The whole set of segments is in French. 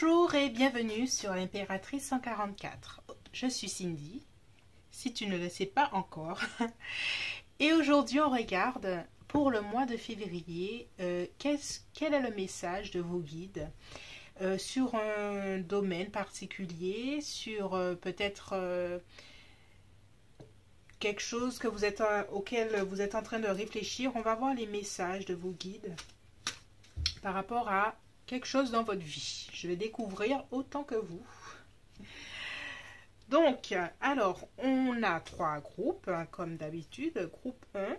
Bonjour et bienvenue sur l'Impératrice 144. Je suis Cindy, si tu ne le sais pas encore. Et aujourd'hui, on regarde pour le mois de février, quel est le message de vos guides sur un domaine particulier, sur peut-être quelque chose que auquel vous êtes en train de réfléchir. On va voir les messages de vos guides par rapport à quelque chose dans votre vie. Je vais découvrir autant que vous. Donc, alors, on a 3 groupes, comme d'habitude. Groupe 1,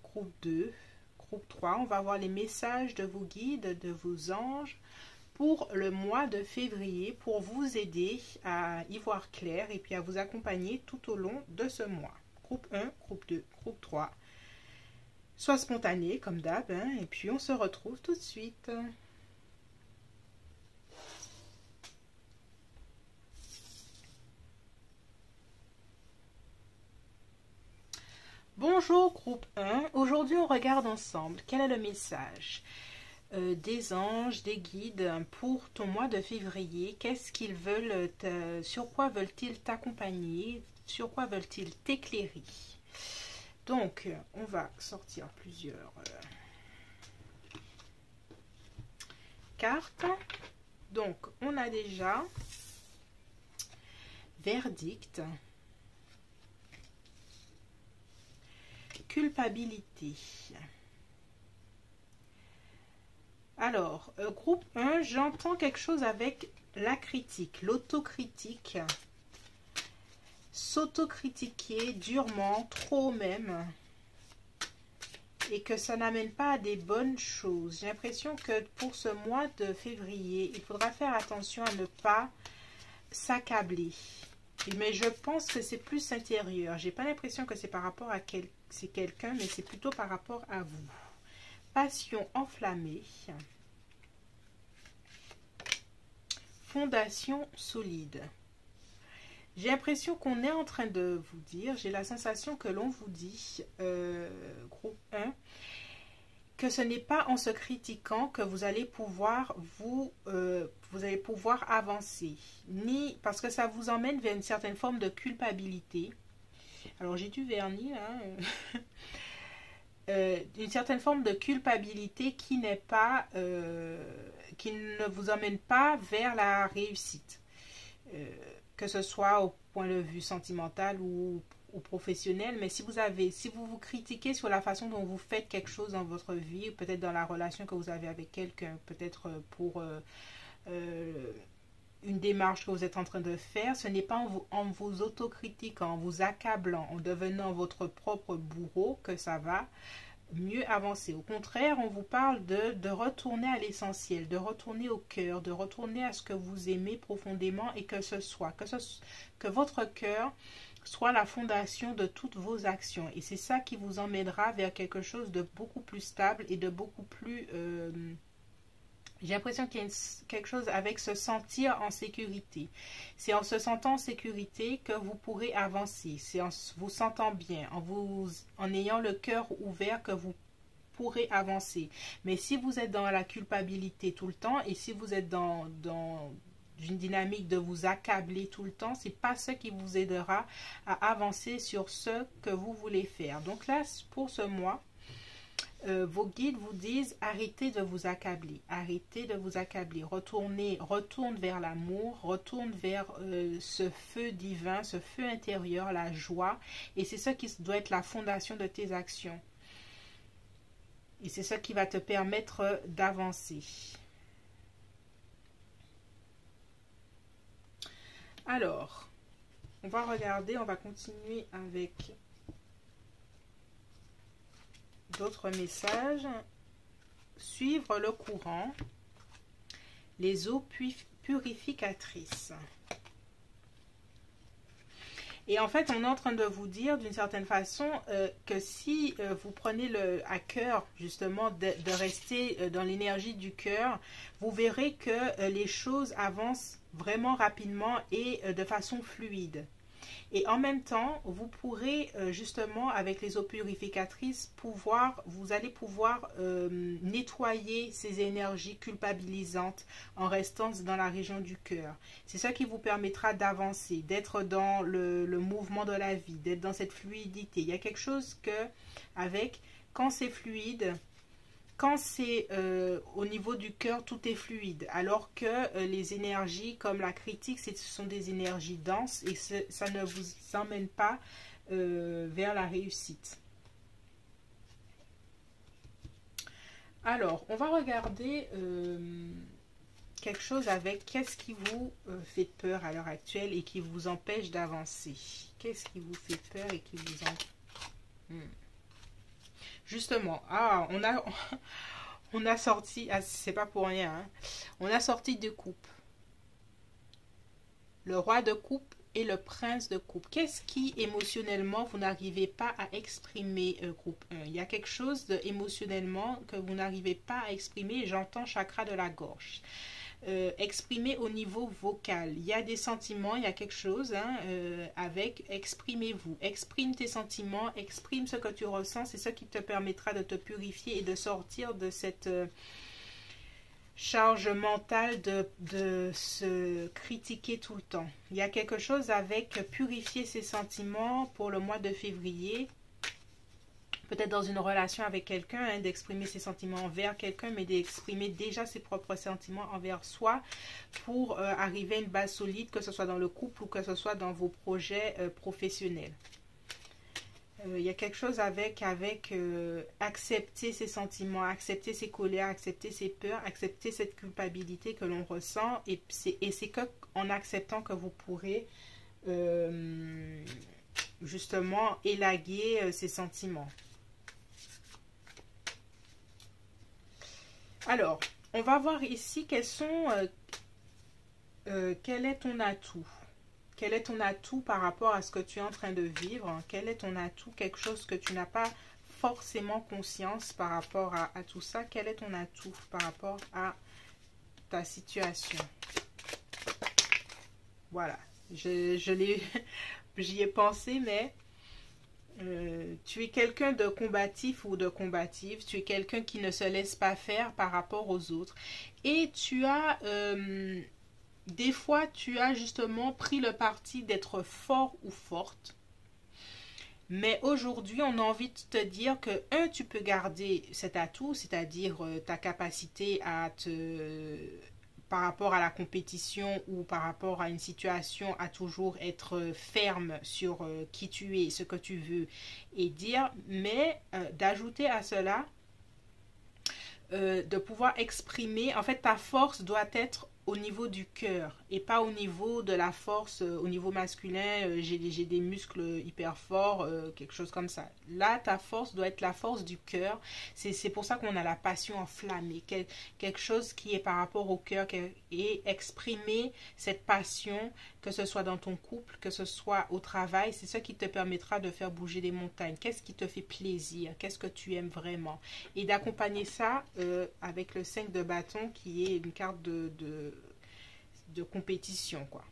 groupe 2, groupe 3. On va voir les messages de vos guides, de vos anges, pour le mois de février, pour vous aider à y voir clair et puis à vous accompagner tout au long de ce mois. Groupe 1, groupe 2, groupe 3. Soit spontané, comme d'hab, et puis on se retrouve tout de suite. Bonjour groupe 1, aujourd'hui on regarde ensemble quel est le message des anges, des guides pour ton mois de février. Qu'est-ce qu'ils veulent, sur quoi veulent-ils t'accompagner, sur quoi veulent-ils t'éclairer? Donc on va sortir plusieurs cartes. Donc on a déjà verdict, culpabilité. Alors, groupe 1, j'entends quelque chose avec la critique, l'autocritique. S'autocritiquer durement, trop même. Et que ça n'amène pas à des bonnes choses. J'ai l'impression que pour ce mois de février, il faudra faire attention à ne pas s'accabler. Mais je pense que c'est plus intérieur. J'ai pas l'impression que c'est par rapport à quelqu'un, mais c'est plutôt par rapport à vous. Passion enflammée. Fondation solide. J'ai l'impression qu'on est en train de vous dire, j'ai la sensation que l'on vous dit, groupe 1, que ce n'est pas en se critiquant que vous allez pouvoir vous allez pouvoir avancer, ni parce que ça vous emmène vers une certaine forme de culpabilité. Alors j'ai du vernis là, une certaine forme de culpabilité qui n'est pas, qui ne vous emmène pas vers la réussite, que ce soit au point de vue sentimental ou professionnel. Mais si vous vous critiquez sur la façon dont vous faites quelque chose dans votre vie, peut-être dans la relation que vous avez avec quelqu'un, peut-être pour une démarche que vous êtes en train de faire, ce n'est pas en vous autocritiquant, en vous accablant, en devenant votre propre bourreau que ça va mieux avancer. Au contraire, on vous parle de retourner à l'essentiel, de retourner au cœur, de retourner à ce que vous aimez profondément et que votre cœur soit la fondation de toutes vos actions. Et c'est ça qui vous emmènera vers quelque chose de beaucoup plus stable et de beaucoup plus... j'ai l'impression qu'il y a quelque chose avec se sentir en sécurité. C'est en se sentant en sécurité que vous pourrez avancer. C'est en vous sentant bien, en ayant le cœur ouvert que vous pourrez avancer. Mais si vous êtes dans la culpabilité tout le temps et si vous êtes dans une dynamique de vous accabler tout le temps, c'est pas ce qui vous aidera à avancer sur ce que vous voulez faire. Donc là, pour ce mois, vos guides vous disent arrêtez de vous accabler, arrêtez de vous accabler, retourne vers l'amour, retourne vers ce feu divin, ce feu intérieur, la joie, et c'est ça qui doit être la fondation de tes actions. Et c'est ça qui va te permettre d'avancer. Alors, on va regarder, on va continuer avec d'autres messages. Suivre le courant, les eaux purificatrices. Et en fait, on est en train de vous dire d'une certaine façon que si vous prenez à cœur justement de rester dans l'énergie du cœur, vous verrez que les choses avancent vraiment rapidement et de façon fluide. Et en même temps, vous pourrez justement avec les eaux purificatrices vous allez pouvoir nettoyer ces énergies culpabilisantes en restant dans la région du cœur. C'est ça qui vous permettra d'avancer, d'être dans le mouvement de la vie, d'être dans cette fluidité. Il y a quelque chose quand c'est fluide, quand c'est au niveau du cœur, tout est fluide, alors que les énergies comme la critique, ce sont des énergies denses et ça ne vous emmène pas vers la réussite. Alors, on va regarder quelque chose avec qu'est-ce qui vous fait peur à l'heure actuelle et qui vous empêche d'avancer. Qu'est-ce qui vous fait peur et qui vous empêche Justement, on a sorti, c'est pas pour rien, hein, on a sorti deux coupes. Le roi de coupe et le prince de coupe. Qu'est-ce qui, émotionnellement, vous n'arrivez pas à exprimer, groupe 1? Il y a quelque chose émotionnellement que vous n'arrivez pas à exprimer, j'entends chakra de la gorge. Exprimer au niveau vocal. Il y a des sentiments, il y a quelque chose avec exprimez-vous. Exprime tes sentiments, exprime ce que tu ressens. C'est ce qui te permettra de te purifier et de sortir de cette charge mentale de se critiquer tout le temps. Il y a quelque chose avec purifier ses sentiments pour le mois de février. Peut-être dans une relation avec quelqu'un, d'exprimer ses sentiments envers quelqu'un, mais d'exprimer déjà ses propres sentiments envers soi pour arriver à une base solide, que ce soit dans le couple ou que ce soit dans vos projets professionnels. Il y a quelque chose avec accepter ses sentiments, accepter ses colères, accepter ses peurs, accepter cette culpabilité que l'on ressent. Et c'est qu'en acceptant que vous pourrez justement élaguer ces sentiments. Alors, on va voir ici quel est ton atout. Quel est ton atout par rapport à ce que tu es en train de vivre? Quel est ton atout? Quelque chose que tu n'as pas forcément conscience par rapport à tout ça. Quel est ton atout par rapport à ta situation? Voilà. J'y ai pensé, mais tu es quelqu'un de combatif ou de combative. Tu es quelqu'un qui ne se laisse pas faire par rapport aux autres. Et tu as... des fois, tu as justement pris le parti d'être fort ou forte. Mais aujourd'hui, on a envie de te dire que, tu peux garder cet atout, c'est-à-dire ta capacité à par rapport à la compétition ou par rapport à une situation, à toujours être ferme sur qui tu es, ce que tu veux et dire, mais d'ajouter à cela, de pouvoir exprimer, en fait, ta force doit être au niveau du cœur et pas au niveau de la force, au niveau masculin, j'ai des muscles hyper forts, quelque chose comme ça. Là, ta force doit être la force du cœur. C'est pour ça qu'on a la passion enflammée, quelque chose qui est par rapport au cœur et exprimer cette passion, que ce soit dans ton couple, que ce soit au travail, c'est ça qui te permettra de faire bouger des montagnes. Qu'est-ce qui te fait plaisir? Qu'est-ce que tu aimes vraiment? Et d'accompagner ça avec le 5 de bâton qui est une carte de compétition, quoi.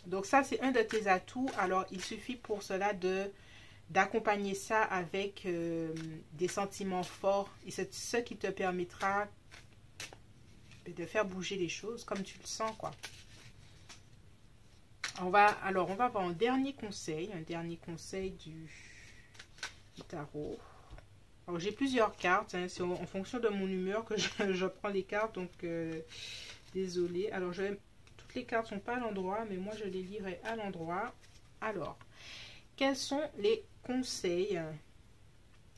Donc ça, c'est un de tes atouts. Alors, il suffit pour cela d'accompagner ça avec des sentiments forts. Et c'est ce qui te permettra de faire bouger les choses comme tu le sens, quoi. On va voir un dernier conseil du tarot. Alors, j'ai plusieurs cartes, hein, c'est en fonction de mon humeur que je prends les cartes, donc désolée. Alors, toutes les cartes sont pas à l'endroit, mais moi, je les lirai à l'endroit. Alors, quels sont les conseils,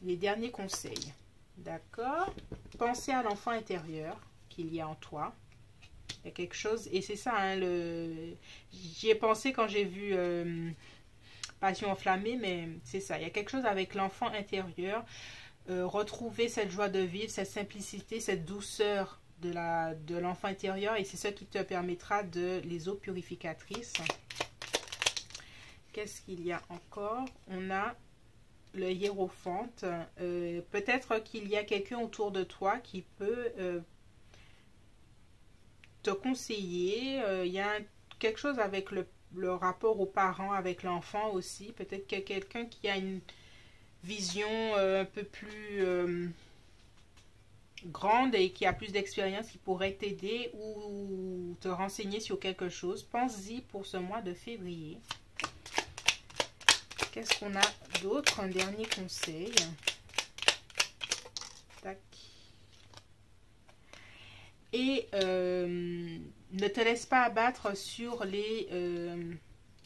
les derniers conseils? D'accord? Pensez à l'enfant intérieur qu'il y a en toi. Il y a quelque chose, et c'est ça, hein, j'y ai pensé quand j'ai vu Passion enflammée, mais c'est ça, il y a quelque chose avec l'enfant intérieur. Retrouver cette joie de vivre, cette simplicité, cette douceur de l'enfant intérieur, et c'est ça qui te permettra les eaux purificatrices. Qu'est-ce qu'il y a encore? On a le hiérophante. Peut-être qu'il y a quelqu'un autour de toi qui peut te conseiller. Il y a quelque chose avec le rapport aux parents avec l'enfant aussi. Peut-être que quelqu'un qui a une vision un peu plus grande et qui a plus d'expérience qui pourrait t'aider ou te renseigner sur quelque chose. Pense-y pour ce mois de février. Qu'est-ce qu'on a d'autre? Un dernier conseil. Tac. Et ne te laisse pas abattre sur les...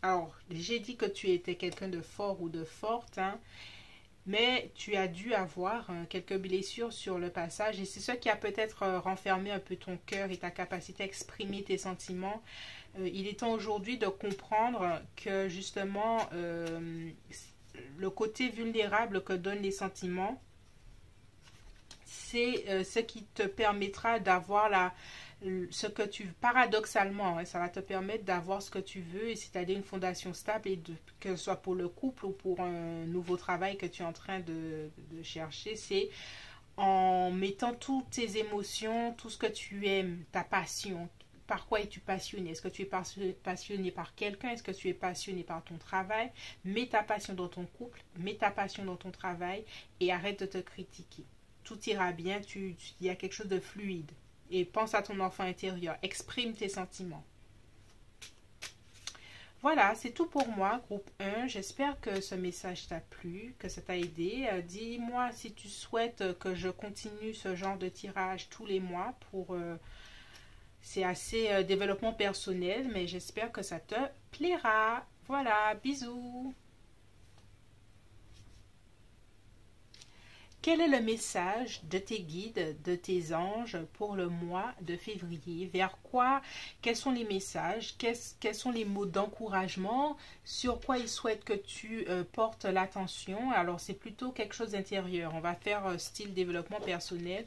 alors, j'ai dit que tu étais quelqu'un de fort ou de forte, hein, mais tu as dû avoir quelques blessures sur le passage et c'est ce qui a peut-être renfermé un peu ton cœur et ta capacité à exprimer tes sentiments. Il est temps aujourd'hui de comprendre que justement le côté vulnérable que donnent les sentiments, c'est ce qui te permettra d'avoir ce que tu veux. Paradoxalement, hein, ça va te permettre d'avoir ce que tu veux, et c'est-à-dire une fondation stable, et que ce soit pour le couple ou pour un nouveau travail que tu es en train de chercher. C'est en mettant toutes tes émotions, tout ce que tu aimes, ta passion. Par quoi es-tu passionné? Est-ce que tu es passionné par quelqu'un? Est-ce que tu es passionné par ton travail? Mets ta passion dans ton couple, mets ta passion dans ton travail et arrête de te critiquer. Tout ira bien, il y a quelque chose de fluide. Et pense à ton enfant intérieur, exprime tes sentiments. Voilà, c'est tout pour moi, groupe 1. J'espère que ce message t'a plu, que ça t'a aidé. Dis-moi si tu souhaites que je continue ce genre de tirage tous les mois. C'est assez développement personnel, mais j'espère que ça te plaira. Voilà, bisous. Quel est le message de tes guides, de tes anges pour le mois de février? Vers quoi? Quels sont les messages? Quels sont les mots d'encouragement? Sur quoi ils souhaitent que tu portes l'attention? Alors, c'est plutôt quelque chose d'intérieur. On va faire style développement personnel.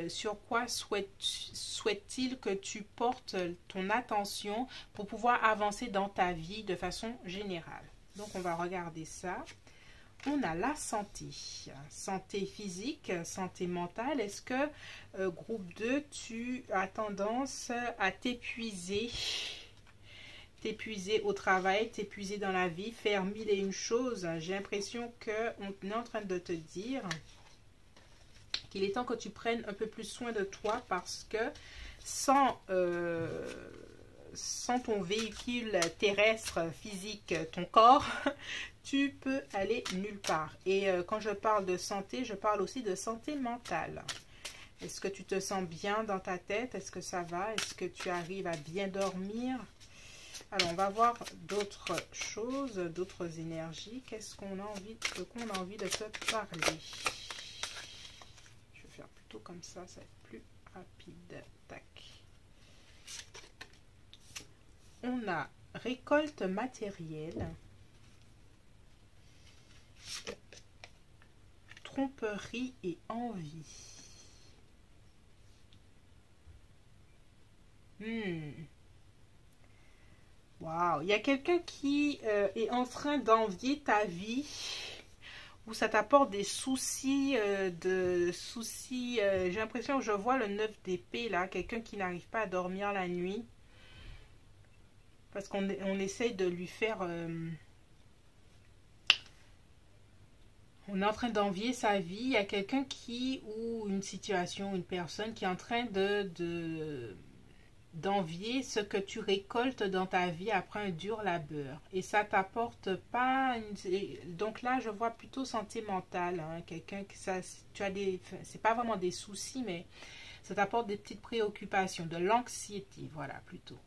Sur quoi souhaite-t-il que tu portes ton attention pour pouvoir avancer dans ta vie de façon générale? Donc, on va regarder ça. On a la santé. Santé physique, santé mentale. Est-ce que, groupe 2, tu as tendance à t'épuiser? T'épuiser au travail, t'épuiser dans la vie, faire mille et une choses. J'ai l'impression qu'on est en train de te dire qu'il est temps que tu prennes un peu plus soin de toi parce que sans ton véhicule terrestre physique, ton corps, tu peux aller nulle part. Et quand je parle de santé, je parle aussi de santé mentale. Est-ce que tu te sens bien dans ta tête? Est-ce que ça va? Est-ce que tu arrives à bien dormir? Alors, on va voir d'autres choses, d'autres énergies. Qu'est-ce qu'on a envie, de te parler? Je vais faire plutôt comme ça va être plus rapide. Tac. On a récolte matérielle, tromperie et envie. Waouh, il y a quelqu'un qui est en train d'envier ta vie, où ça t'apporte des soucis, j'ai l'impression que je vois le 9 d'épée là, quelqu'un qui n'arrive pas à dormir la nuit. Parce qu'on essaye de lui faire... on est en train d'envier sa vie. Il y a quelqu'un ou une situation, une personne qui est en train d'envier ce que tu récoltes dans ta vie après un dur labeur. Et ça t'apporte pas... Donc là, je vois plutôt santé mentale. Hein. Quelqu'un qui... c'est pas vraiment des soucis, mais ça t'apporte des petites préoccupations, de l'anxiété, voilà, plutôt.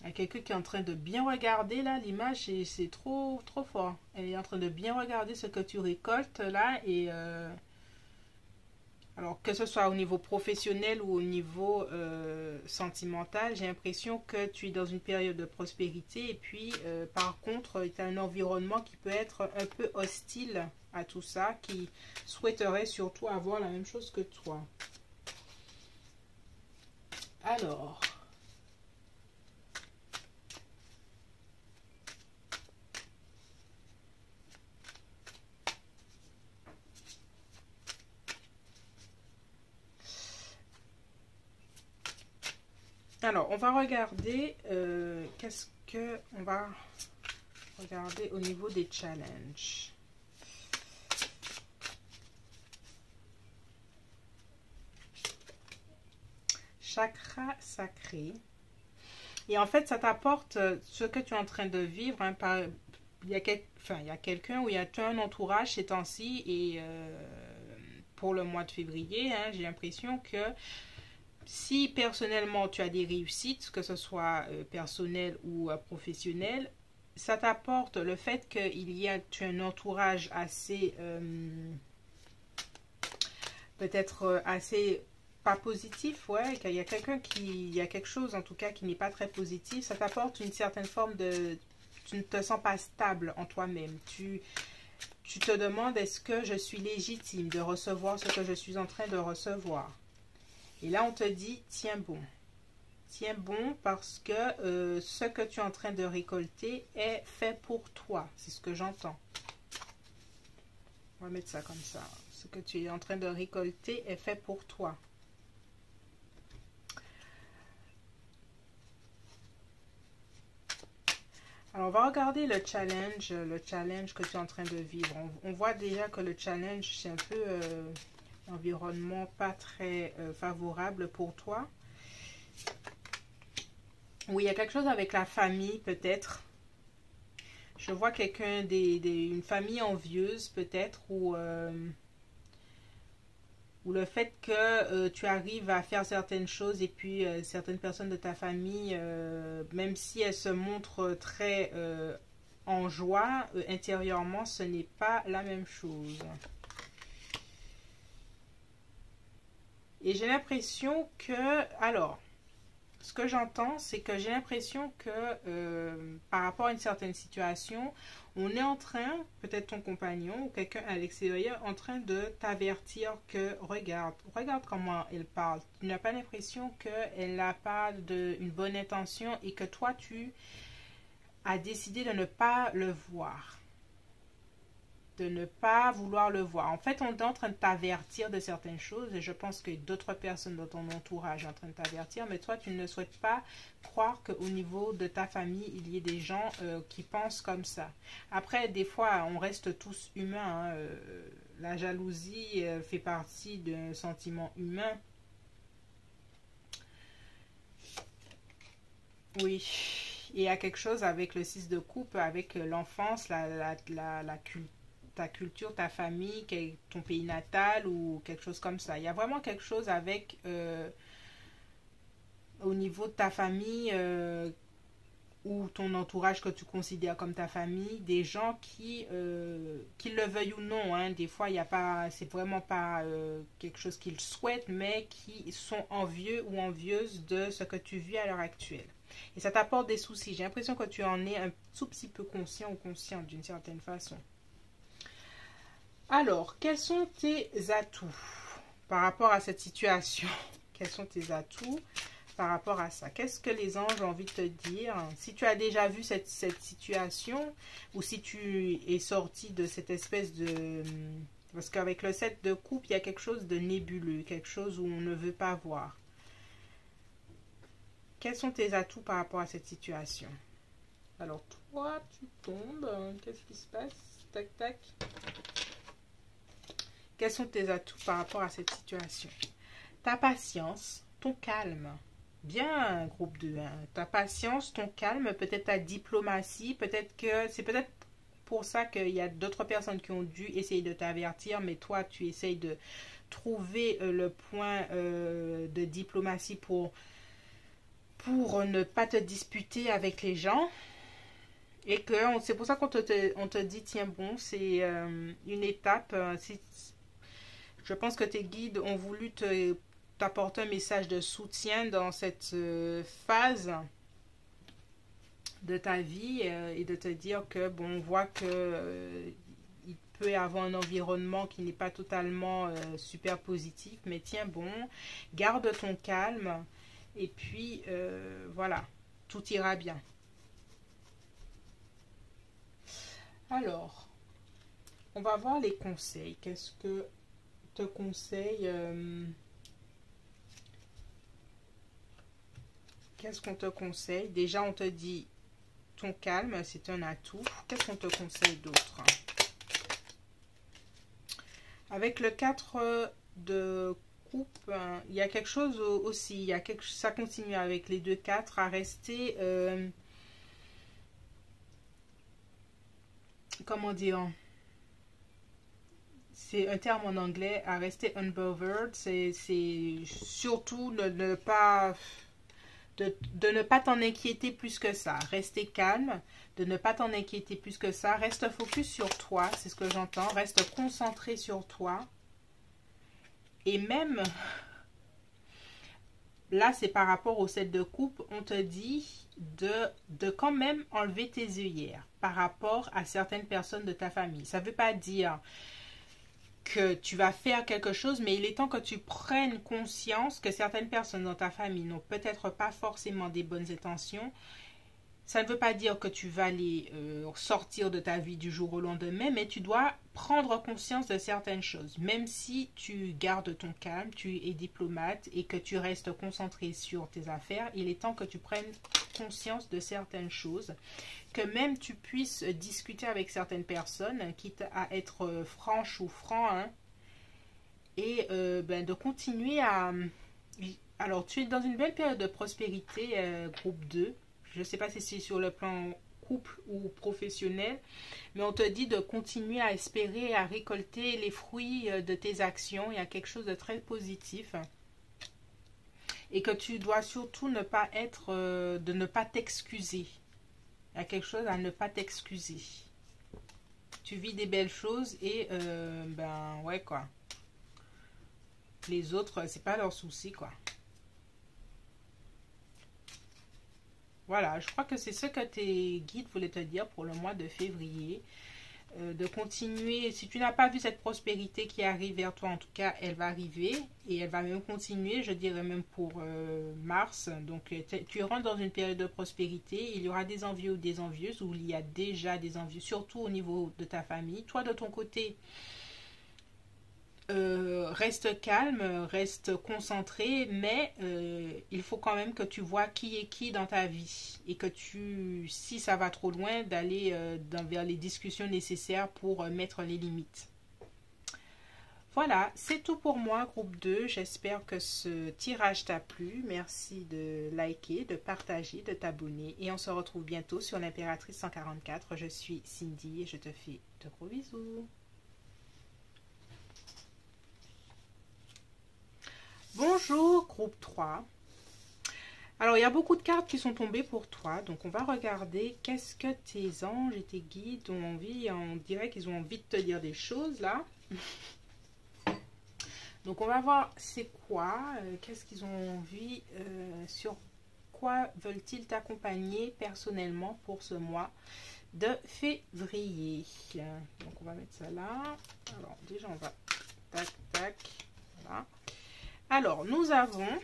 Il y a quelqu'un qui est en train de bien regarder là, l'image, c'est trop fort. Elle est en train de bien regarder ce que tu récoltes là. Et alors que ce soit au niveau professionnel ou au niveau sentimental, j'ai l'impression que tu es dans une période de prospérité. Et puis par contre, tu as un environnement qui peut être un peu hostile à tout ça, qui souhaiterait surtout avoir la même chose que toi. Alors... Alors, on va regarder, qu'est-ce que on va regarder au niveau des challenges. Chakra sacré. Et en fait, ça t'apporte ce que tu es en train de vivre. Hein, il y a quelqu'un ou il y a un entourage ces temps-ci. Et pour le mois de février, hein, j'ai l'impression que si personnellement tu as des réussites, que ce soit personnel ou professionnel, ça t'apporte le fait qu'il y a un entourage assez, peut-être assez pas positif, ouais, qu'il y a il y a quelque chose en tout cas qui n'est pas très positif, ça t'apporte une certaine forme de, tu ne te sens pas stable en toi-même, tu te demandes est-ce que je suis légitime de recevoir ce que je suis en train de recevoir. Et là on te dit tiens bon parce que ce que tu es en train de récolter est fait pour toi, c'est ce que j'entends. On va mettre ça comme ça, ce que tu es en train de récolter est fait pour toi. Alors, on va regarder le challenge que tu es en train de vivre. On voit déjà que le challenge, c'est un peu environnement pas très favorable pour toi. Oui, il y a quelque chose avec la famille, peut-être. Je vois quelqu'un, une famille envieuse, peut-être, ou le fait que tu arrives à faire certaines choses et puis certaines personnes de ta famille, même si elles se montrent très en joie, intérieurement, ce n'est pas la même chose. Et j'ai l'impression que, alors, ce que j'entends, c'est que j'ai l'impression que par rapport à une certaine situation, on est en train, peut-être ton compagnon ou quelqu'un à l'extérieur, en train de t'avertir que regarde comment elle parle. Tu n'as pas l'impression qu'elle n'a pas une bonne intention et que toi, tu as décidé de ne pas le voir. De ne pas vouloir le voir. En fait, on est en train de t'avertir de certaines choses et je pense que d'autres personnes dans ton entourage sont en train de t'avertir, mais toi, tu ne souhaites pas croire qu'au niveau de ta famille, il y ait des gens qui pensent comme ça. Après, des fois, on reste tous humains. Hein, la jalousie fait partie d'un sentiment humain. Oui. Et il y a quelque chose avec le 6 de coupe, avec l'enfance, la culture, ta culture, ta famille, ton pays natal ou quelque chose comme ça. Il y a vraiment quelque chose avec au niveau de ta famille ou ton entourage que tu considères comme ta famille, des gens qui le veuillent ou non, hein, des fois il y a pas, c'est vraiment pas quelque chose qu'ils souhaitent, mais qui sont envieux ou envieuses de ce que tu vis à l'heure actuelle. Et ça t'apporte des soucis. J'ai l'impression que tu en es un tout petit peu conscient ou consciente d'une certaine façon. Alors, quels sont tes atouts par rapport à cette situation? Quels sont tes atouts par rapport à ça? Qu'est-ce que les anges ont envie de te dire? Si tu as déjà vu cette situation ou si tu es sorti de cette espèce de... Parce qu'avec le 7 de coupe, il y a quelque chose de nébuleux, quelque chose où on ne veut pas voir. Quels sont tes atouts par rapport à cette situation? Alors, toi, tu tombes. Qu'est-ce qui se passe? Tac, tac. Quels sont tes atouts par rapport à cette situation? Ta patience, ton calme. Bien, groupe 2. Hein. Ta patience, ton calme, peut-être ta diplomatie, peut-être que c'est peut-être pour ça qu'il y a d'autres personnes qui ont dû essayer de t'avertir, mais toi, tu essayes de trouver le point de diplomatie pour ne pas te disputer avec les gens. Et que c'est pour ça qu'on te dit, tiens bon, c'est une étape. Je pense que tes guides ont voulu t'apporter un message de soutien dans cette phase de ta vie et de te dire que, bon, on voit que il peut y avoir un environnement qui n'est pas totalement super positif, mais tiens bon, garde ton calme et puis voilà, tout ira bien. Alors, on va voir les conseils. Qu'est-ce que te conseille Qu'est-ce qu'on te conseille? Déjà, on te dit ton calme, c'est un atout. Qu'est-ce qu'on te conseille d'autre? Avec le 4 de coupe, il y a quelque chose aussi. Ça continue avec les 2-4 à rester... comment dire? C'est un terme en anglais, à rester unbothered. C'est surtout de ne pas... De ne pas t'en inquiéter plus que ça. Rester calme, de ne pas t'en inquiéter plus que ça. Reste focus sur toi, c'est ce que j'entends. Reste concentré sur toi. Et même, là, c'est par rapport au 7 de coupe, on te dit de quand même enlever tes œillères par rapport à certaines personnes de ta famille. Ça ne veut pas dire que tu vas faire quelque chose, mais il est temps que tu prennes conscience que certaines personnes dans ta famille n'ont peut-être pas forcément des bonnes intentions. Ça ne veut pas dire que tu vas les sortir de ta vie du jour au lendemain, mais tu dois prendre conscience de certaines choses. Même si tu gardes ton calme, tu es diplomate et que tu restes concentré sur tes affaires, il est temps que tu prennes conscience de certaines choses. Que même tu puisses discuter avec certaines personnes, quitte à être franche ou franc, hein, et de continuer à... Alors, tu es dans une belle période de prospérité, groupe 2. Je ne sais pas si c'est sur le plan couple ou professionnel, mais on te dit de continuer à espérer, à récolter les fruits de tes actions. Il y a quelque chose de très positif. Et que tu dois surtout ne pas être, de ne pas t'excuser. Il y a quelque chose à ne pas t'excuser. Tu vis des belles choses et, ouais, quoi. Les autres, c'est pas leur souci, quoi. Voilà, je crois que c'est ce que tes guides voulaient te dire pour le mois de février. De continuer, si tu n'as pas vu cette prospérité qui arrive vers toi, en tout cas, elle va arriver et elle va même continuer, je dirais même pour mars. Donc, tu rentres dans une période de prospérité. Il y aura des envieux ou des envieuses, ou il y a déjà des envieux, surtout au niveau de ta famille. Toi, de ton côté, reste calme, reste concentré, mais il faut quand même que tu vois qui est qui dans ta vie et que si ça va trop loin, d'aller vers les discussions nécessaires pour mettre les limites. Voilà, c'est tout pour moi, groupe 2. J'espère que ce tirage t'a plu. Merci de liker, de partager, de t'abonner. Et on se retrouve bientôt sur l'Impératrice 144. Je suis Cindy et je te fais de gros bisous. Bonjour, groupe 3. Alors, il y a beaucoup de cartes qui sont tombées pour toi. Donc, on va regarder qu'est-ce que tes anges et tes guides ont envie. On dirait qu'ils ont envie de te dire des choses, là. Donc, on va voir c'est quoi. Qu'est-ce qu'ils ont envie. Sur quoi veulent-ils t'accompagner personnellement pour ce mois de février. Donc, on va mettre ça là. Alors, déjà, on va... Tac, tac. Voilà. Alors, nous avons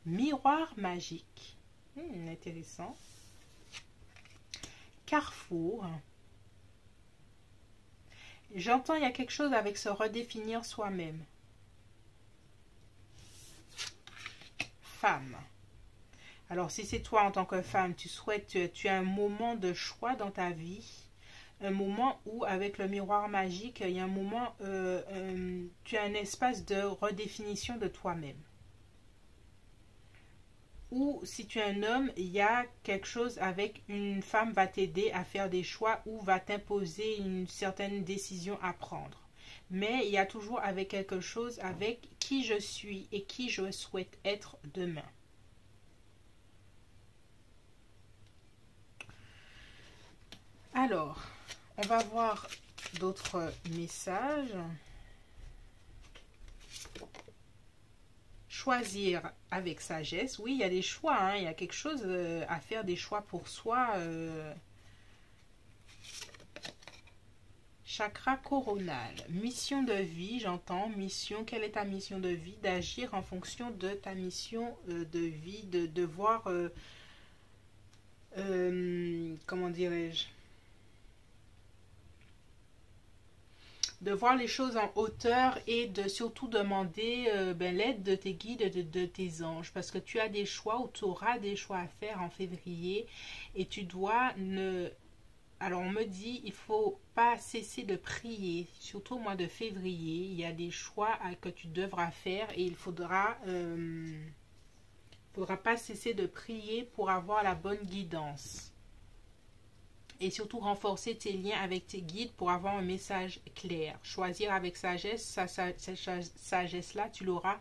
miroir magique. Intéressant. Carrefour. J'entends, il y a quelque chose avec se redéfinir soi-même. Femme. Alors, si c'est toi en tant que femme, tu as un moment de choix dans ta vie. Un moment où, avec le miroir magique, il y a un moment, tu as un espace de redéfinition de toi-même. Ou si tu es un homme, il y a quelque chose avec une femme va t'aider à faire des choix ou va t'imposer une certaine décision à prendre. Mais il y a toujours avec quelque chose avec qui je suis et qui je souhaite être demain. Alors, on va voir d'autres messages. Choisir avec sagesse. Oui, il y a des choix. Hein. Il y a quelque chose à faire, des choix pour soi. Chakra coronal. Mission de vie, j'entends. Mission, quelle est ta mission de vie? D'agir en fonction de ta mission de vie, de voir... comment dirais-je? de voir les choses en hauteur et de surtout demander l'aide de tes guides et de tes anges, parce que tu as des choix ou tu auras des choix à faire en février et tu dois ne... Alors on me dit, il faut pas cesser de prier, surtout au mois de février, il y a des choix que tu devras faire et il faudra pas cesser de prier pour avoir la bonne guidance. Et surtout renforcer tes liens avec tes guides pour avoir un message clair. Choisir avec sagesse, cette sagesse-là, tu l'auras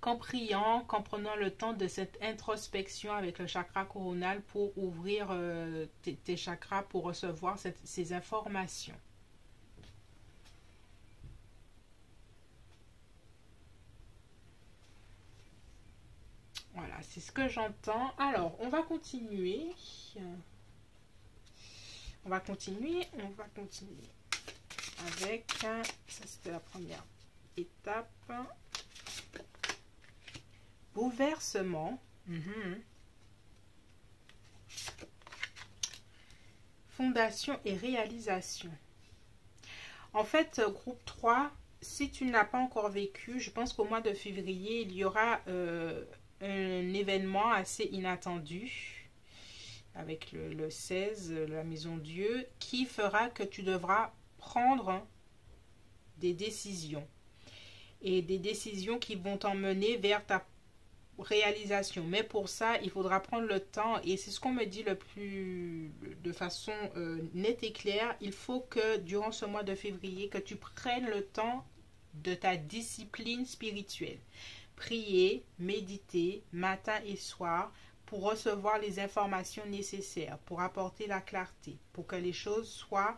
qu'en priant, qu'en prenant le temps de cette introspection avec le chakra coronal pour ouvrir tes chakras pour recevoir ces informations. Voilà, c'est ce que j'entends. Alors, on va continuer. On va continuer avec, ça c'était la première étape, bouleversement, fondation et réalisation. En fait, groupe 3, si tu n'as pas encore vécu, je pense qu'au mois de février, il y aura un événement assez inattendu avec le 16, la maison Dieu, qui fera que tu devras prendre des décisions. Et des décisions qui vont t'emmener vers ta réalisation. Mais pour ça, il faudra prendre le temps, et c'est ce qu'on me dit de façon nette et claire, il faut que durant ce mois de février, que tu prennes le temps de ta discipline spirituelle. Prier, méditer, matin et soir, pour recevoir les informations nécessaires, pour apporter la clarté, pour que les choses soient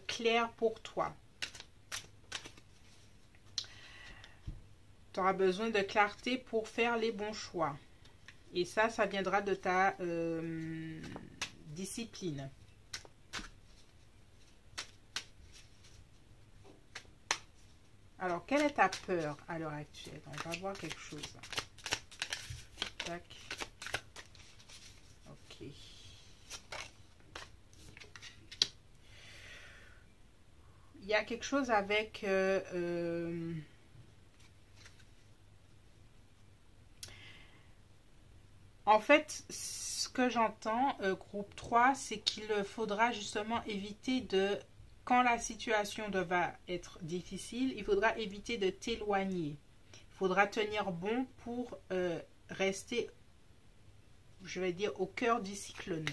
claires pour toi. Tu auras besoin de clarté pour faire les bons choix. Et ça viendra de ta discipline. Alors, quelle est ta peur à l'heure actuelle? On va voir quelque chose. Tac. Ok. Il y a quelque chose avec... En fait, ce que j'entends, groupe 3, c'est qu'il faudra justement éviter de... Quand la situation va être difficile, il faudra éviter de t'éloigner. Il faudra tenir bon pour rester, je vais dire, au cœur du cyclone.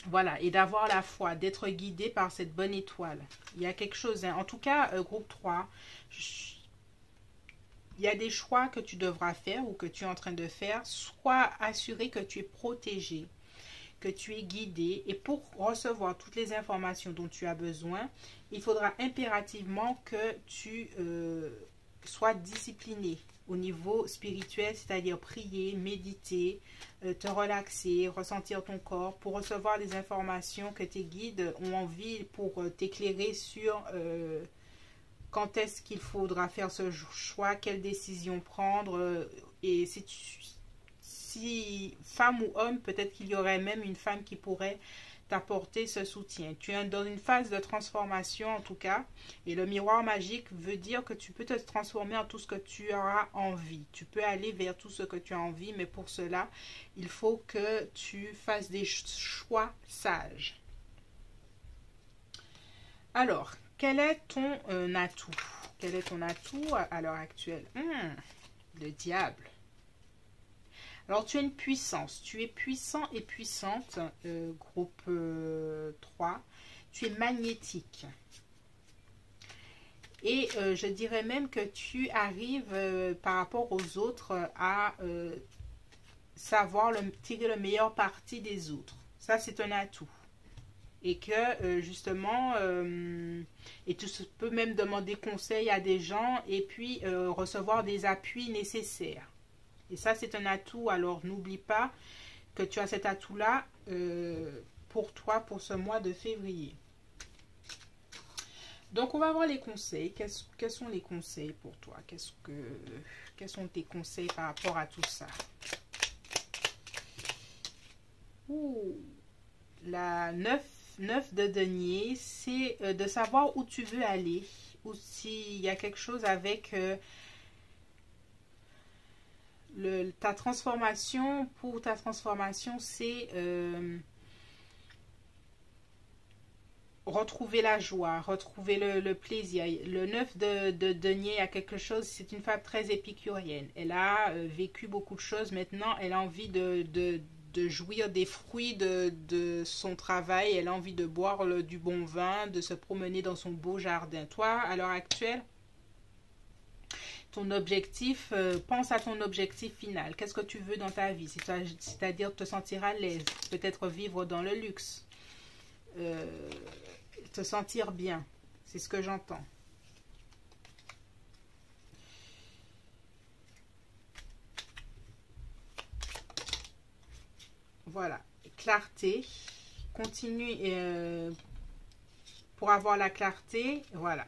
Voilà, et d'avoir la foi, d'être guidé par cette bonne étoile. Il y a quelque chose, hein. En tout cas, groupe 3, il y a des choix que tu devras faire ou que tu es en train de faire. Sois assuré que tu es protégé, que tu es guidé, et pour recevoir toutes les informations dont tu as besoin, il faudra impérativement que tu sois discipliné au niveau spirituel, c'est-à-dire prier, méditer, te relaxer, ressentir ton corps pour recevoir les informations que tes guides ont envie pour t'éclairer sur quand est-ce qu'il faudra faire ce choix, quelle décision prendre, et si femme ou homme, peut-être qu'il y aurait même une femme qui pourrait t'apporter ce soutien. Tu es dans une phase de transformation en tout cas, et le miroir magique veut dire que tu peux te transformer en tout ce que tu auras envie. Tu peux aller vers tout ce que tu as envie, mais pour cela, il faut que tu fasses des choix sages. Alors, quel est ton atout? Quel est ton atout à l'heure actuelle? Le diable. Alors, tu as une puissance. Tu es puissant et puissante, groupe 3. Tu es magnétique. Et je dirais même que tu arrives par rapport aux autres à savoir tirer le meilleur parti des autres. Ça, c'est un atout. Et que justement, et tu peux même demander conseil à des gens et puis recevoir des appuis nécessaires. Et ça, c'est un atout. Alors, n'oublie pas que tu as cet atout-là pour toi, pour ce mois de février. Donc, on va voir les conseils. Quels sont les conseils pour toi? Quels sont tes conseils par rapport à tout ça? Ouh, la 9 9 de denier, c'est de savoir où tu veux aller, ou s'il y a quelque chose avec ta transformation. Pour ta transformation, c'est retrouver la joie, retrouver le plaisir. Le 9 de denier a quelque chose, c'est une femme très épicurienne. Elle a vécu beaucoup de choses, maintenant elle a envie de jouir des fruits de son travail, elle a envie de boire du bon vin, de se promener dans son beau jardin. Toi, à l'heure actuelle, ton objectif, pense à ton objectif final. Qu'est-ce que tu veux dans ta vie? C'est-à-dire te sentir à l'aise, peut-être vivre dans le luxe, te sentir bien. C'est ce que j'entends. Voilà. Clarté. Continue pour avoir la clarté. Voilà.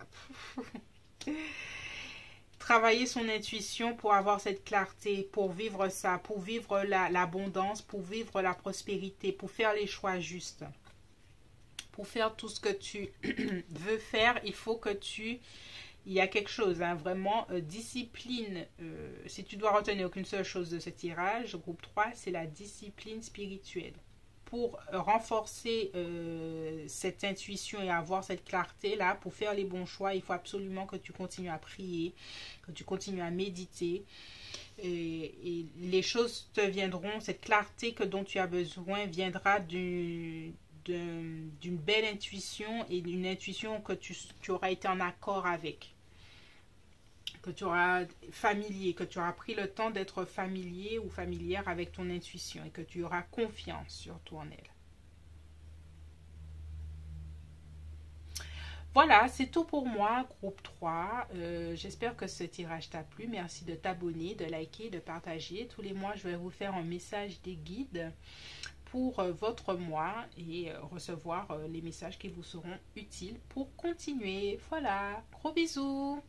Travailler son intuition pour avoir cette clarté, pour vivre ça, pour vivre l'abondance, pour vivre la prospérité, pour faire les choix justes. Pour faire tout ce que tu veux faire, il faut que il y a quelque chose, hein, vraiment, discipline. Si tu dois retenir qu'une seule chose de ce tirage, groupe 3, c'est la discipline spirituelle. Pour renforcer cette intuition et avoir cette clarté-là, pour faire les bons choix, il faut absolument que tu continues à prier, que tu continues à méditer. Et les choses te viendront, cette clarté dont tu as besoin viendra d'une belle intuition et d'une intuition que tu auras été en accord avec. Que tu auras que tu auras pris le temps d'être familier ou familière avec ton intuition et que tu auras confiance surtout en elle. Voilà, c'est tout pour moi, groupe 3. J'espère que ce tirage t'a plu. Merci de t'abonner, de liker, de partager. Tous les mois, je vais vous faire un message des guides pour votre mois et recevoir les messages qui vous seront utiles pour continuer. Voilà, gros bisous!